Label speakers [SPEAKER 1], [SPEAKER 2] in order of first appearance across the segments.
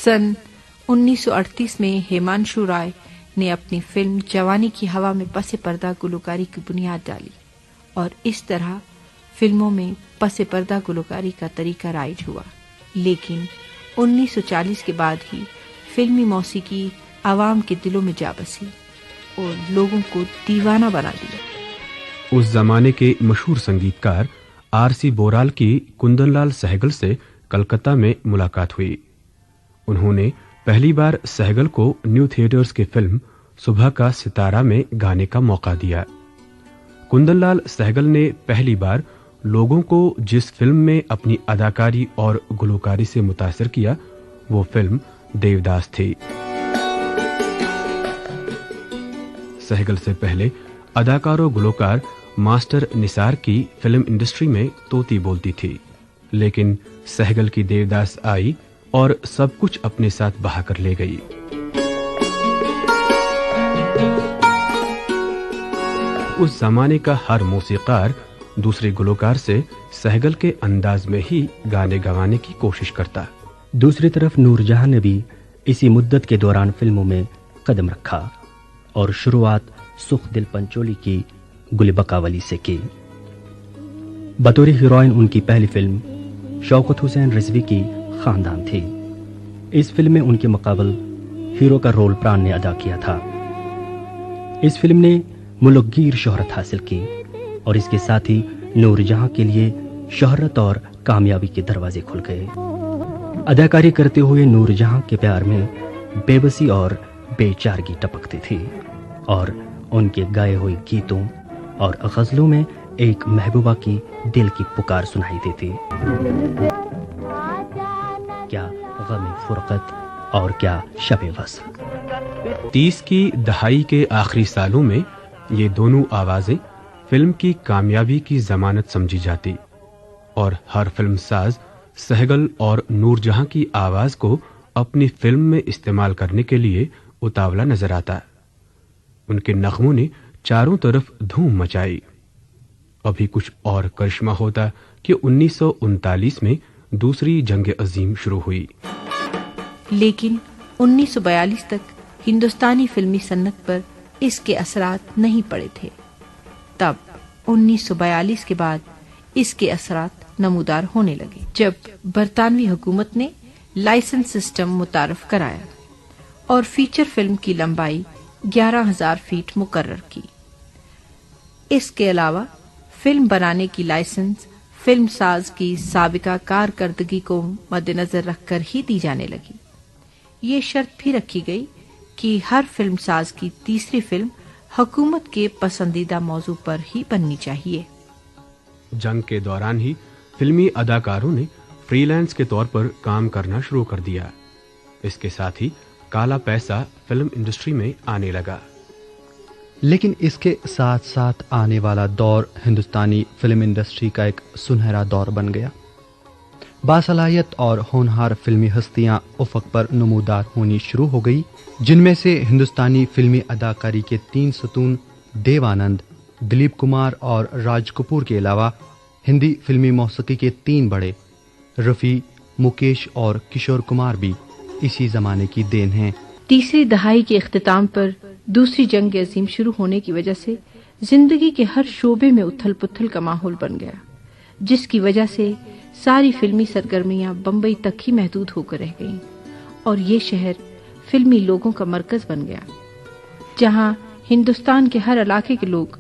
[SPEAKER 1] سن 1938 میں ہیمانشو رائے نے اپنی فلم جوانی کی ہوا میں پس پردہ گلوکاری کی بنیاد ڈالی اور اس طرح فلموں میں پس پردہ گلوکاری کا طریقہ رائج ہوا، لیکن 1940 کے بعد ہی فلمی موسیقی عوام کے دلوں میں جا بسی اور لوگوں کو دیوانہ بنا دیا۔
[SPEAKER 2] اس زمانے کے مشہور سنگیت کار آر.سی. بورال کی کندن لال سہگل سے کلکتہ میں ملاقات ہوئی۔ انہوں نے پہلی بار سہگل کو نیو تھیٹرز کی فلم صبح کا ستارہ میں گانے کا موقع دیا۔ کندن لال سہگل نے پہلی بار لوگوں کو جس فلم میں اپنی اداکاری اور گلوکاری سے متاثر کیا وہ فلم دیوداس تھی۔ سہگل سے پہلے اداکار و گلوکار ماسٹر نثار کی فلم انڈسٹری میں طوطی بولتی تھی، لیکن سہگل کی دیوداس آئی اور سب کچھ اپنے ساتھ بہا کر لے گئی۔ اس زمانے کا ہر موسیقار دوسرے گلوکار سے سہگل کے انداز میں ہی گانے گوانے کی کوشش کرتا۔
[SPEAKER 3] دوسری طرف نور جہاں نے بھی اسی مدت کے دوران فلموں میں قدم رکھا اور شروعات سکھ دل پنچولی کی گل بقاولی سے کی۔ بطور ہیروئن ان کی پہلی فلم شوکت حسین رضوی کی خاندان تھی۔ اس فلم میں ان کے مقابل ہیرو کا رول پران نے ادا کیا تھا۔ اس فلم نے ملک گیر شہرت حاصل کی اور اس کے ساتھ ہی نور جہاں کے لیے شہرت اور کامیابی کے دروازے کھل گئے۔ اداکاری کرتے ہوئے نور جہاں کے پیار میں بے بسی اور بے چارگی ٹپکتی تھی اور ان کے گائے ہوئے گیتوں اور غزلوں میں ایک محبوبہ کی دل کی پکار سنائی دیتی۔ کیا غم فرقت اور کیا شب وصل۔
[SPEAKER 2] 30 کی دہائی کے آخری سالوں میں یہ دونوں آوازیں فلم کی کامیابی کی ضمانت سمجھی جاتی اور ہر فلم ساز سہگل اور نور جہاں کی آواز کو اپنی فلم میں استعمال کرنے کے لیے اتاولا نظر آتا۔ ان کے نغموں نے چاروں طرف دھوم مچائی۔ ابھی کچھ اور کرشمہ ہوتا کہ 1939 میں دوسری جنگ عظیم شروع ہوئی،
[SPEAKER 1] لیکن 1942 تک ہندوستانی فلمی صنعت پر اس کے اثرات نہیں پڑے تھے۔ تب 1942 کے بعد اس کے اثرات نمودار ہونے لگے جب برطانوی حکومت نے لائسنس سسٹم متعارف کرایا اور فیچر فلم کی لمبائی 11,000 فیٹ مقرر کی۔ اس کے علاوہ فلم بنانے کی لائسنس فلم ساز کی سابقہ کارکردگی کو مد نظر رکھ کر ہی دی جانے لگی۔ یہ شرط بھی رکھی گئی کہ ہر فلم ساز کی تیسری فلم حکومت کے پسندیدہ موضوع پر ہی بننی چاہیے۔
[SPEAKER 2] جنگ کے دوران ہی فلمی اداکاروں نے فری لانس کے طور پر کام کرنا شروع کر دیا۔ اس کے ساتھ ہی کالا پیسہ فلم انڈسٹری میں آنے لگا۔
[SPEAKER 4] لیکن اس کے ساتھ ساتھ آنے والا دور ہندوستانی فلم انڈسٹری کا ایک سنہرا دور بن گیا۔ باصلاحیت اور ہونہار فلمی ہستیاں افق پر نمودار ہونی شروع ہو گئی، جن میں سے ہندوستانی فلمی اداکاری کے 3 ستون دیو آنند، دلیپ کمار اور راج کپور کے علاوہ ہندی فلمی موسیقی کے 3 بڑے رفیع، مکیش اور کشور کمار بھی اسی زمانے کی دین ہیں۔
[SPEAKER 1] تیسری دہائی کے اختتام پر دوسری جنگ عظیم شروع ہونے کی وجہ سے زندگی کے ہر شعبے میں اتھل پتھل کا ماحول بن گیا، جس کی وجہ سے ساری فلمی سرگرمیاں بمبئی تک ہی محدود ہو کر رہ گئیں اور یہ شہر فلمی لوگوں کا مرکز بن گیا، جہاں ہندوستان کے ہر علاقے کے لوگ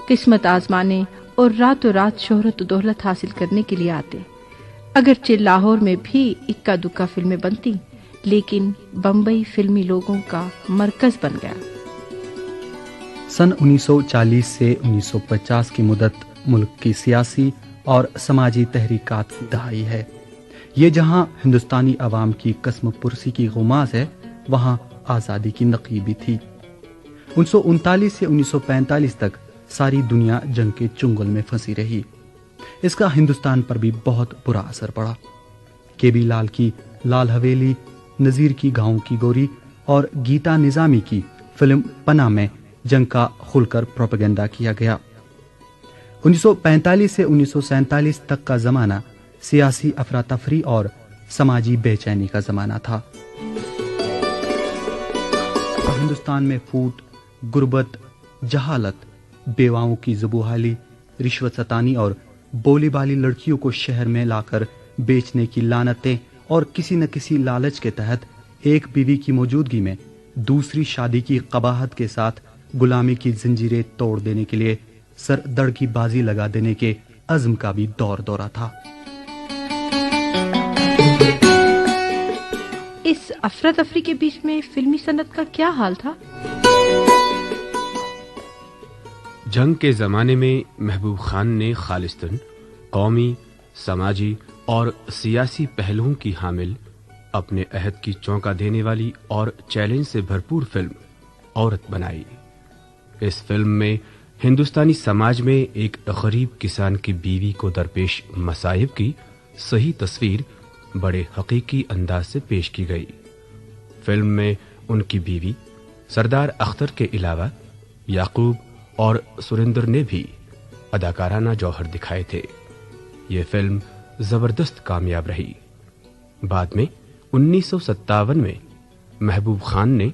[SPEAKER 1] قسمت آزمانے اور راتوں رات شہرت و دولت حاصل کرنے کے لیے آتے۔ اگرچہ لاہور میں بھی اکا دکا فلمیں بنتی، لیکن بمبئی فلمی لوگوں کا مرکز بن گیا۔
[SPEAKER 4] سن 1940 سے 1950 کی مدت ملک کی سیاسی اور سماجی تحریکات کی دہائی ہے۔ یہ جہاں ہندوستانی عوام کی قسم پرسی کی غماز ہے، وہاں آزادی کی نقی بھی تھی۔ 1939 سے 1945 تک ساری دنیا جنگ کے چنگل میں پھنسی رہی۔ اس کا ہندوستان پر بھی بہت برا اثر پڑا۔ کے بی لال کی لال حویلی، نذیر کی گاؤں کی گوری اور گیتا نظامی کی فلم پناہ میں جنگ کا کھل کر پروپیگنڈا کیا گیا۔ 1945 سے 1947 تک کا زمانہ سیاسی افراتفری اور سماجی بے چینی کا زمانہ تھا۔ ہندوستان میں پھوٹ، غربت، جہالت، بیواؤں کی زبوحالی، رشوت ستانی اور بولی بالی لڑکیوں کو شہر میں لا کر بیچنے کی لعنتیں اور کسی نہ کسی لالچ کے تحت ایک بیوی کی موجودگی میں دوسری شادی کی قباحت کے ساتھ غلامی کی زنجیریں توڑ دینے کے لیے سر دڑ کی بازی لگا دینے کے عزم کا بھی دورہ تھا۔
[SPEAKER 1] اس افراتفری کے بیچ میں فلمی صنعت کا کیا حال تھا؟
[SPEAKER 2] جنگ کے زمانے میں محبوب خان نے خالصتاً قومی، سماجی اور سیاسی پہلوؤں کی حامل اپنے عہد کی چونکا دینے والی اور چیلنج سے بھرپور فلم عورت بنائی۔ اس فلم میں ہندوستانی سماج میں ایک غریب کسان کی بیوی کو درپیش مصائب کی صحیح تصویر بڑے حقیقی انداز سے پیش کی گئی۔ فلم میں ان کی بیوی سردار اختر کے علاوہ یعقوب اور سریندر نے بھی اداکارانہ جوہر دکھائے تھے۔ یہ فلم زبردست کامیاب رہی۔ بعد میں 1957 میں محبوب خان نے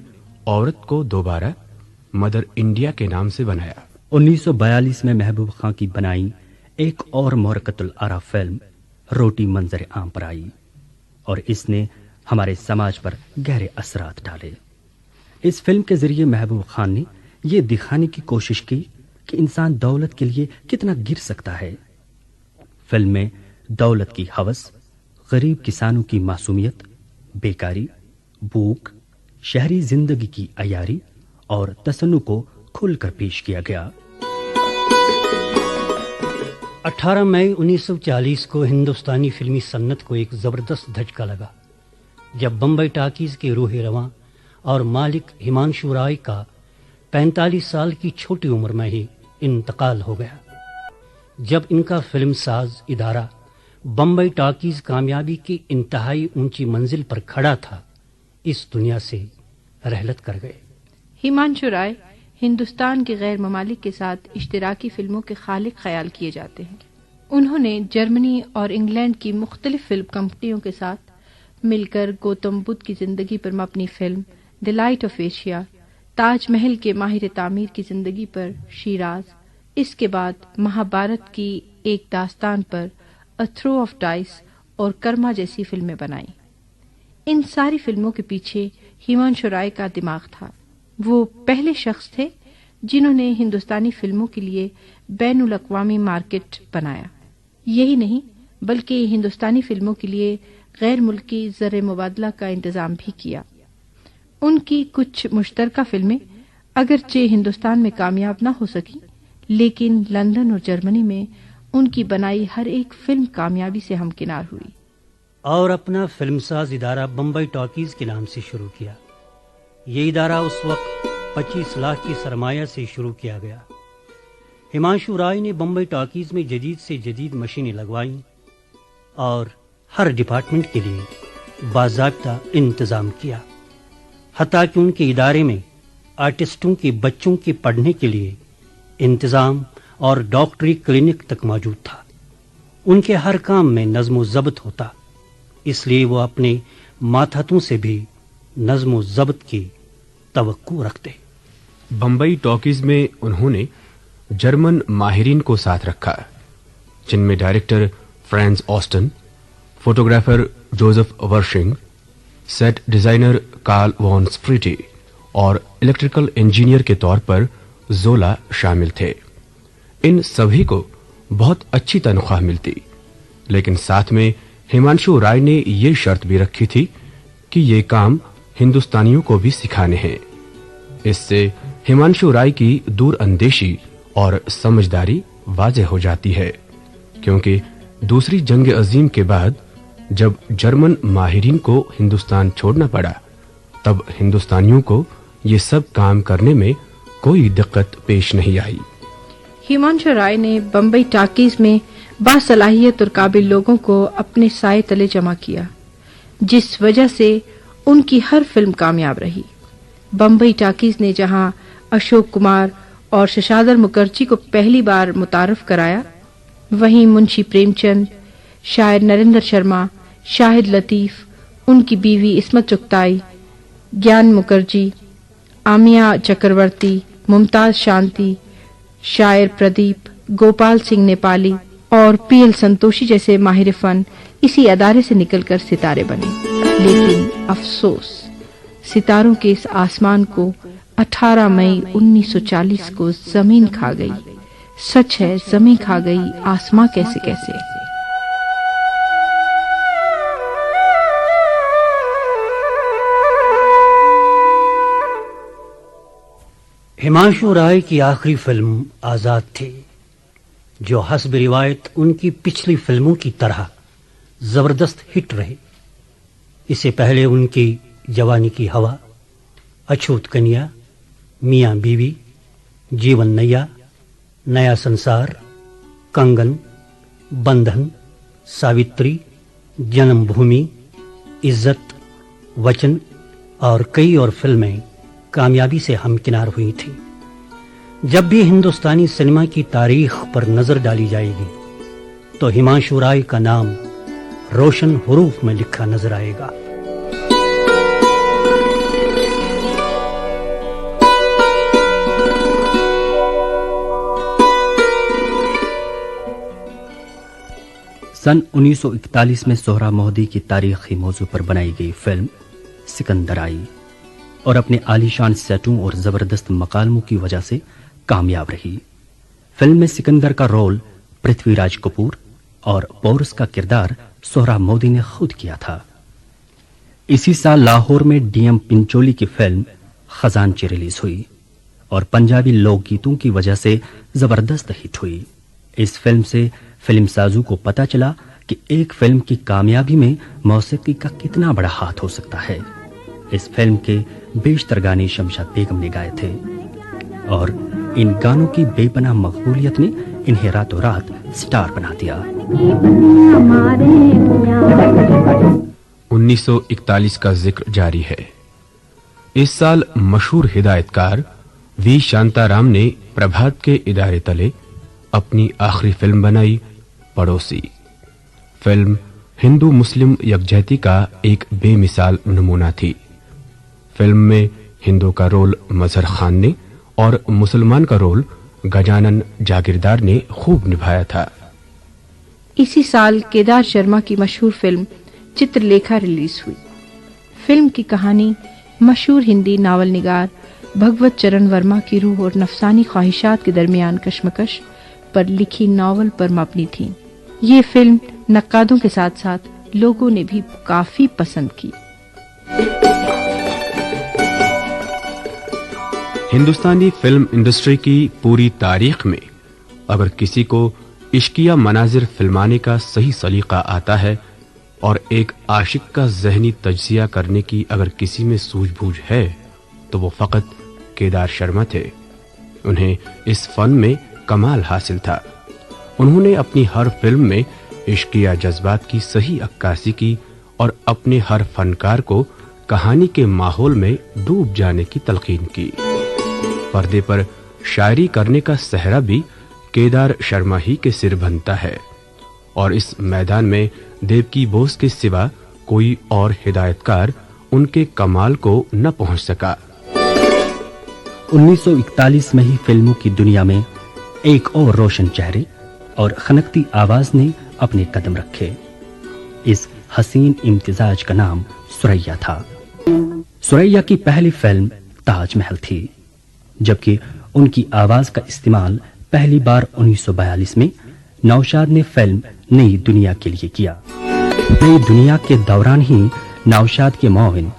[SPEAKER 2] عورت کو دوبارہ مدر انڈیا کے نام سے بنایا۔
[SPEAKER 3] 1942 میں محبوب خان کی بنائی ایک اور مورقۃ العرب فلم روٹی منظر عام پر آئی اور اس نے ہمارے سماج پر گہرے اثرات ڈالے۔ اس فلم کے ذریعے محبوب خان نے یہ دکھانے کی کوشش کی کہ انسان دولت کے لیے کتنا گر سکتا ہے۔ فلم میں دولت کی ہوس، غریب کسانوں کی معصومیت، بیکاری، بھوک، شہری زندگی کی عیاری اور تصنع کو کھل کر پیش کیا گیا۔
[SPEAKER 5] 18 مئی 1940 کو ہندوستانی فلمی صنعت کو ایک زبردست دھچکا لگا جب بمبئی ٹاکیز کے روح رواں اور مالک ہمانشو رائے کا 45 سال کی چھوٹی عمر میں ہی انتقال ہو گیا۔ جب ان کا فلم ساز ادارہ بمبئی ٹاکیز کامیابی کی انتہائی اونچی منزل پر کھڑا تھا، اس دنیا سے رحلت کر گئے۔
[SPEAKER 1] ہمانشو رائے ہندوستان کے غیر ممالک کے ساتھ اشتراکی فلموں کے خالق خیال کیے جاتے ہیں۔ انہوں نے جرمنی اور انگلینڈ کی مختلف فلم کمپنیوں کے ساتھ مل کر گوتم بدھ کی زندگی پر مبنی film the light of Asia, Taj Mahal کے ماہر تعمیر کی زندگی پر شیراز، اس کے بعد مہابھارت کی ایک داستان پر اے تھرو آف ڈائس اور کرما جیسی فلمیں بنائیں۔ ان ساری فلموں کے پیچھے ہمانشو رائے کا دماغ تھا۔ وہ پہلے شخص تھے جنہوں نے ہندوستانی فلموں کے لیے بین الاقوامی مارکیٹ بنایا۔ یہی نہیں بلکہ ہندوستانی فلموں کے لیے غیر ملکی زر مبادلہ کا انتظام بھی کیا۔ ان کی کچھ مشترکہ فلمیں اگرچہ ہندوستان میں کامیاب نہ ہو سکیں، لیکن لندن اور جرمنی میں ان کی بنائی ہر ایک فلم کامیابی سے ہمکنار ہوئی۔
[SPEAKER 5] اور اپنا فلم ساز ادارہ بمبئی ٹاکیز کے نام سے شروع کیا۔ یہ ادارہ اس وقت 25 لاکھ کی سرمایہ سے شروع کیا گیا۔ ہمانشو رائے نے بمبئی ٹاکیز میں جدید سے جدید مشینیں لگوائیں اور ہر ڈپارٹمنٹ کے لیے باضابطہ انتظام کیا، حتیٰ کہ ان کے ادارے میں آرٹسٹوں کے بچوں کے پڑھنے کے لیے انتظام اور ڈاکٹری کلینک تک موجود تھا۔ ان کے ہر کام میں نظم و ضبط ہوتا، اس لیے وہ اپنے ماتحتوں سے بھی نظم و ضبط کی توقع رکھتے۔
[SPEAKER 2] بمبئی ٹاکیز میں انہوں نے جرمن ماہرین کو ساتھ رکھا، جن میں director Franz Osten, photographer Josef Wirsching, set designer Karl von Spreti اور الیکٹریکل انجینئر کے طور پر زولا شامل تھے۔ ان سبھی کو بہت اچھی تنخواہ ملتی، لیکن ساتھ میں ہمانشو رائے نے یہ شرط بھی رکھی تھی کہ یہ کام ہندوستانیوں کو بھی سکھانے ہیں۔ اس سے ہمانشو رائے کی دور اندیشی اور سمجھداری واضح ہو جاتی ہے، کیونکہ دوسری جنگ عظیم کے بعد جب جرمن ماہرین کو ہندوستان چھوڑنا پڑا، تب ہندوستانیوں کو یہ سب کام کرنے میں کوئی دقت پیش نہیں آئی۔
[SPEAKER 1] ہمانشو رائے نے بمبئی ٹاکیز میں باصلاحیت اور قابل لوگوں کو اپنے سائے تلے جمع کیا، جس وجہ سے ان کی ہر فلم کامیاب رہی۔ بمبئی ٹاکیز نے جہاں اشوک کمار اور ششادر مکھرجی کو پہلی بار متعارف کرایا، وہیں منشی پریم چند، شاعر نریندر شرما، شاہد لطیف، ان کی بیوی عصمت چغتائی، گیان مکرجی، آمیہ چکرورتی، ممتاز شانتی، شاعر پردیپ، گوپال سنگھ نیپالی اور پی ایل سنتوشی جیسے ماہر فن اسی ادارے سے نکل کر ستارے بنے. لیکن افسوس، ستاروں کے اس آسمان کو 18 مئی 1940 کو زمین کھا گئی. سچ ہے، زمین کھا گئی، آسماں کیسے کیسے.
[SPEAKER 5] ہمانشو رائے کی آخری فلم آزاد تھی، جو حسب روایت ان کی پچھلی فلموں کی طرح زبردست ہٹ رہی. اس سے پہلے ان کی جوانی کی ہوا، اچھوت کنیا، میاں بیوی، جیون نیا، نیا سنسار، کنگن، بندھن، ساوتری، جنم بھومی، عزت، وچن اور کئی اور فلمیں کامیابی سے ہمکنار ہوئی تھیں. جب بھی ہندوستانی سنیما کی تاریخ پر نظر ڈالی جائے گی تو ہمانشو رائے کا نام روشن حروف میں لکھا نظر آئے گا.
[SPEAKER 3] سن 1941 میں سہراب مہدی کی تاریخی موضوع پر بنائی گئی فلم سکندر آئی اور اپنے عالیشان سیٹوں اور زبردست مکالموں کی وجہ سے کامیاب رہی. فلم میں سکندر کا رول پرتھوی راج کپور اور پورس کا کردار سہراب مودی نے خود کیا تھا. اسی سال لاہور میں ڈی ایم پنچولی کی فلم خزانچی ریلیز ہوئی اور پنجابی لوک گیتوں کی وجہ سے زبردست ہٹ ہوئی. اس فلم سے فلم سازوں کو پتا چلا کہ ایک فلم کی کامیابی میں موسیقی کا کتنا بڑا ہاتھ ہو سکتا ہے. اس فلم کے بیشتر گانے شمشاد بیگم نے گائے تھے اور ان گانوں کی بے پناہ مقبولیت نے انہیں راتوں رات سٹار بنا دیا.
[SPEAKER 2] 1941 کا ذکر جاری ہے. اس سال مشہور ہدایت کار وی شانتا رام نے پربھات کے ادارے تلے اپنی آخری فلم بنائی پڑوسی. فلم ہندو مسلم یکجہتی کا ایک بے مثال نمونہ تھی. فلم میں ہندو کا رول مظہر خان نے اور مسلمان کا رول گجانن جاگیردار نے خوب نبھایا تھا.
[SPEAKER 1] اسی سال کیدار شرما کی مشہور فلم چتر لیکھا ریلیز ہوئی. فلم کی کہانی مشہور ہندی ناول نگار بھگوت چرن ورما کی روح اور نفسانی خواہشات کے درمیان کشمکش پر لکھی ناول پر مبنی تھی. یہ فلم نقادوں کے ساتھ ساتھ لوگوں نے بھی کافی پسند کی.
[SPEAKER 2] ہندوستانی فلم انڈسٹری کی پوری تاریخ میں اگر کسی کو عشقیہ مناظر فلمانے کا صحیح سلیقہ آتا ہے اور ایک عاشق کا ذہنی تجزیہ کرنے کی اگر کسی میں سوجھ بوجھ ہے تو وہ فقط کیدار شرما تھے. انہیں اس فن میں کمال حاصل تھا. انہوں نے اپنی ہر فلم میں عشقیہ جذبات کی صحیح عکاسی کی اور اپنے ہر فنکار کو کہانی کے ماحول میں ڈوب جانے کی تلقین کی. پردے پر شاعری کرنے کا صحرا بھی کیدار شرما ہی کے سر بنتا ہے اور اس میدان میں دیوکی بوس کے سوا کوئی اور ہدایت کار ان کے کمال کو نہ پہنچ سکا.
[SPEAKER 3] 1941 میں ہی فلموں کی دنیا میں ایک اور روشن چہرے اور خنکتی آواز نے اپنے قدم رکھے. اس حسین امتزاج کا نام سریا تھا. سریا کی پہلی فلم تاج محل تھی، جبکہ ان کی آواز کا استعمال پہلی بار 1942 میں نوشاد نے فلم نئی دنیا کے لیے کیا. نئی دنیا کے دوران ہی نوشاد کے معاون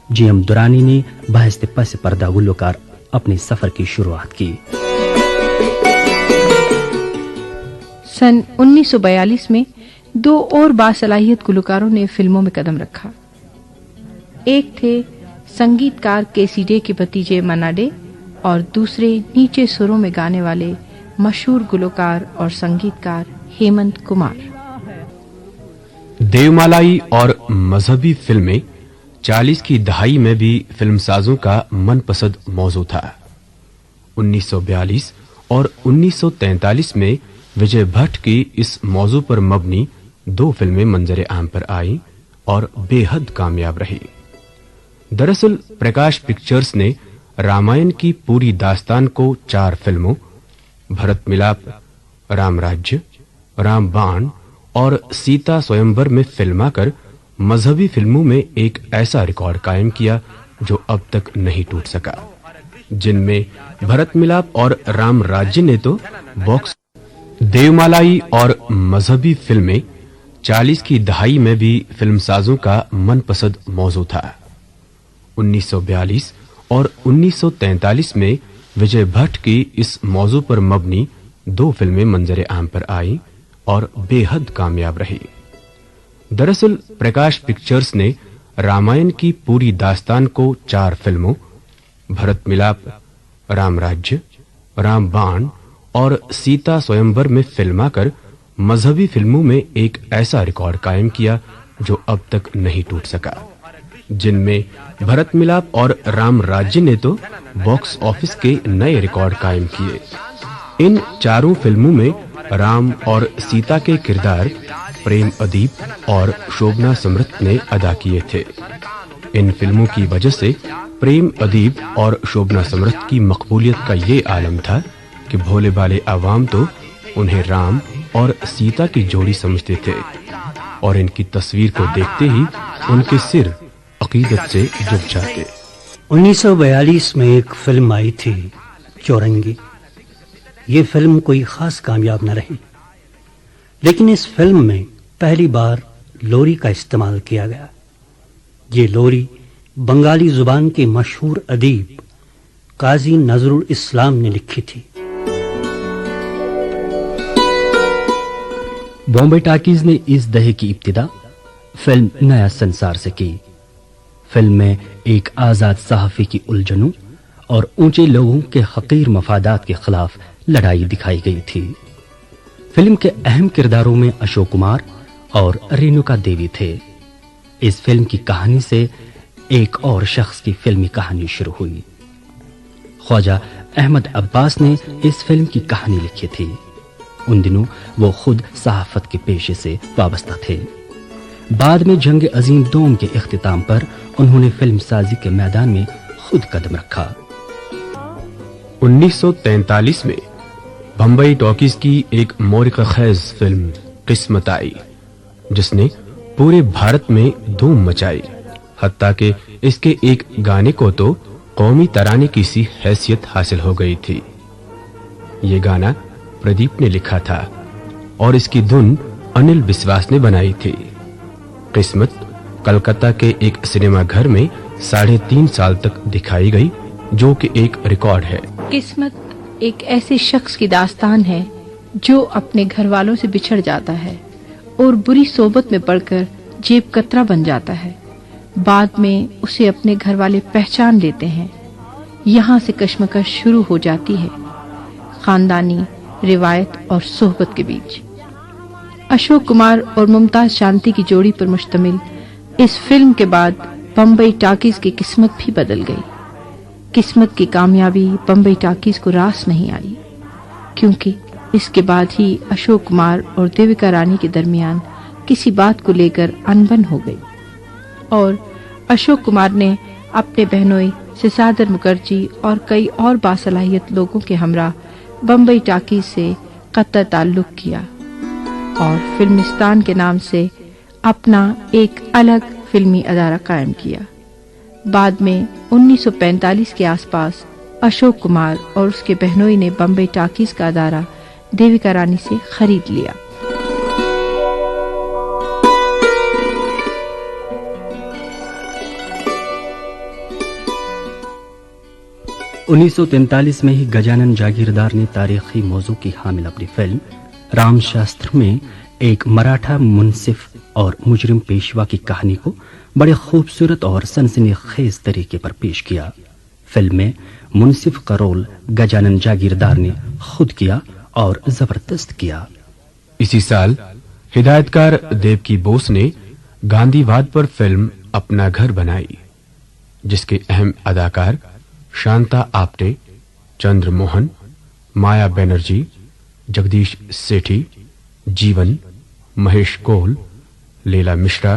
[SPEAKER 3] جی ایم دورانی نے بہشت پس پردہ گلوکار اپنے سفر کی شروعات کی.
[SPEAKER 1] سن 1942 میں دو اور باصلاحیت گلوکاروں نے فلموں میں قدم رکھا. ایک تھے سنگیت کار کے سی ڈے کے بھتیجے منا ڈے اور دوسرے نیچے سروں میں گانے والے مشہور گلوکار اور سنگیت کار ہیمنت کمار.
[SPEAKER 2] دیومالائی اور مذہبی فلمیں 40 کی دہائی میں بھی فلم سازوں کا من پسند موضوع تھا. 1942 اور 1943 میں وجے بھٹ کی اس موضوع پر مبنی دو فلمیں منظر عام پر آئیں اور بے حد کامیاب رہی۔ دراصل پرکاش پکچرز نے رامائن کی پوری داستان کو 4 فلموں بھرت ملاپ، رام راجیہ، رام بان اور سیتا سوئمور میں فلما کر مذہبی فلموں میں ایک ایسا ریکارڈ قائم کیا جو اب تک نہیں ٹوٹ سکا، جن میں بھرت ملاپ اور رام راجیہ نے تو باکس دیومالائی اور مذہبی فلمیں 40 کی دہائی میں بھی فلم سازوں کا من پسند موضوع تھا۔ 1942 اور 1943 میں وجے بھٹ کی اس موضوع پر مبنی 2 فلمیں منظر عام پر آئیں اور بے حد کامیاب رہی۔ دراصل پرکاش پکچرز نے رامائن کی پوری داستان کو 4 فلموں بھرت ملاپ، رام راجیہ، رام بان اور سیتا سوئمور میں فلما کر مذہبی فلموں میں ایک ایسا ریکارڈ قائم کیا جو اب تک نہیں ٹوٹ سکا، جن میں بھرت ملاپ اور رام راجیہ نے تو باکس آفس کے نئے ریکارڈ قائم کیے۔ ان 4 فلموں میں رام اور سیتا کے کردار پریم ادیب اور شوبنا سمرت نے ادا کیے تھے۔ ان فلموں کی وجہ سے پریم ادیب اور شوبنا سمرت کی مقبولیت کا یہ عالم تھا کہ بھولے بالے عوام تو انہیں رام اور سیتا کی جوڑی سمجھتے تھے اور ان کی تصویر کو دیکھتے ہی ان کے سر عقیدت سے جھک جاتے۔
[SPEAKER 5] 1942 میں ایک فلم آئی تھی چورنگی۔ یہ فلم کوئی خاص کامیاب نہ رہی، لیکن اس فلم میں پہلی بار لوری کا استعمال کیا گیا۔ یہ لوری بنگالی زبان کے مشہور ادیب قاضی نظر الاسلام نے لکھی تھی۔
[SPEAKER 3] بامبے ٹاکیز نے اس دہے کی ابتدا فلم نیا سنسار سے کی۔ فلم میں ایک آزاد صحافی کی الجھنوں اور اونچے لوگوں کے حقیر مفادات کے خلاف لڑائی دکھائی گئی تھی۔ فلم کے اہم کرداروں میں اشوک کمار اور رینوکا دیوی تھے۔ اس فلم کی کہانی سے ایک اور شخص کی فلمی کہانی شروع ہوئی۔ خواجہ احمد عباس نے اس فلم کی کہانی لکھی تھی۔ ان دنوں وہ خود صحافت کے پیشے سے وابستہ تھے۔ بعد میں جنگ عظیم دوم کے اختتام پر انہوں نے فلم سازی کے میدان میں خود قدم رکھا۔
[SPEAKER 2] 1943 میں بمبئی ٹاکیز کی ایک مورخ خیز فلم قسمت آئی، جس نے پورے بھارت میں دھوم مچائی، حتیٰ کہ اس کے ایک گانے کو تو قومی ترانے کی سی حیثیت حاصل ہو گئی تھی۔ یہ گانا پردیپ نے لکھا تھا اور اس کی دھن انل بسواس نے بنائی تھی۔ قسمت کلکتہ کے ایک سنیما گھر میں 3.5 سال تک دکھائی گئی، جو کہ ایک ریکارڈ ہے۔
[SPEAKER 1] قسمت ایک ایسے شخص کی داستان ہے جو اپنے گھر والوں سے بچھڑ جاتا ہے اور بری صحبت میں پڑ کر جیب کترا بن جاتا ہے۔ بعد میں اسے اپنے گھر والے پہچان لیتے ہیں۔ یہاں سے کشمکش شروع ہو جاتی ہے، خاندانی روایت اور صحبت کے بیچ۔ اشوک کمار اور ممتاز شانتی کی جوڑی پر مشتمل اس فلم کے بعد بمبئی ٹاکیز کی قسمت بھی بدل گئی۔ قسمت کی کامیابی بمبئی ٹاکیز کو راس نہیں آئی، کیونکہ اس کے بعد ہی اشوک کمار اور دیوکا رانی کے درمیان کسی بات کو لے کر انبن ہو گئی اور اشوک کمار نے اپنے بہنوئی سسادر مکرجی اور کئی اور باصلاحیت لوگوں کے ہمراہ بمبئی ٹاکیز سے قطع تعلق کیا اور فلمستان کے نام سے اپنا ایک الگ فلمی ادارہ قائم کیا۔ بعد میں 1945 کے آس پاس اشوک کمار اور اس کے بہنوئی نے بمبئی ٹاکیز کا ادارہ دیوکا رانی سے خرید لیا۔
[SPEAKER 3] انیس سو 43 میں ہی گجانن جاگیردار نے تاریخی موضوع کی حامل اپنی فلم رام شاستر میں ایک مراٹھا منصف اور مجرم پیشوا کی کہانی کو بڑے خوبصورت اور سنسنی خیز طریقے پر پیش کیا۔ فلم میں منصف کا رول گجانن جاگیردار نے خود کیا اور زبردست کیا۔
[SPEAKER 2] اسی سال ہدایتکار دیوکی بوس نے گاندھی واد پر فلم اپنا گھر بنائی، جس کے اہم اداکار شانتا آپٹے، چندر موہن، مایا بینرجی، جگدیش سیٹھی، جیون، مہیش کول، لیلا مشرا،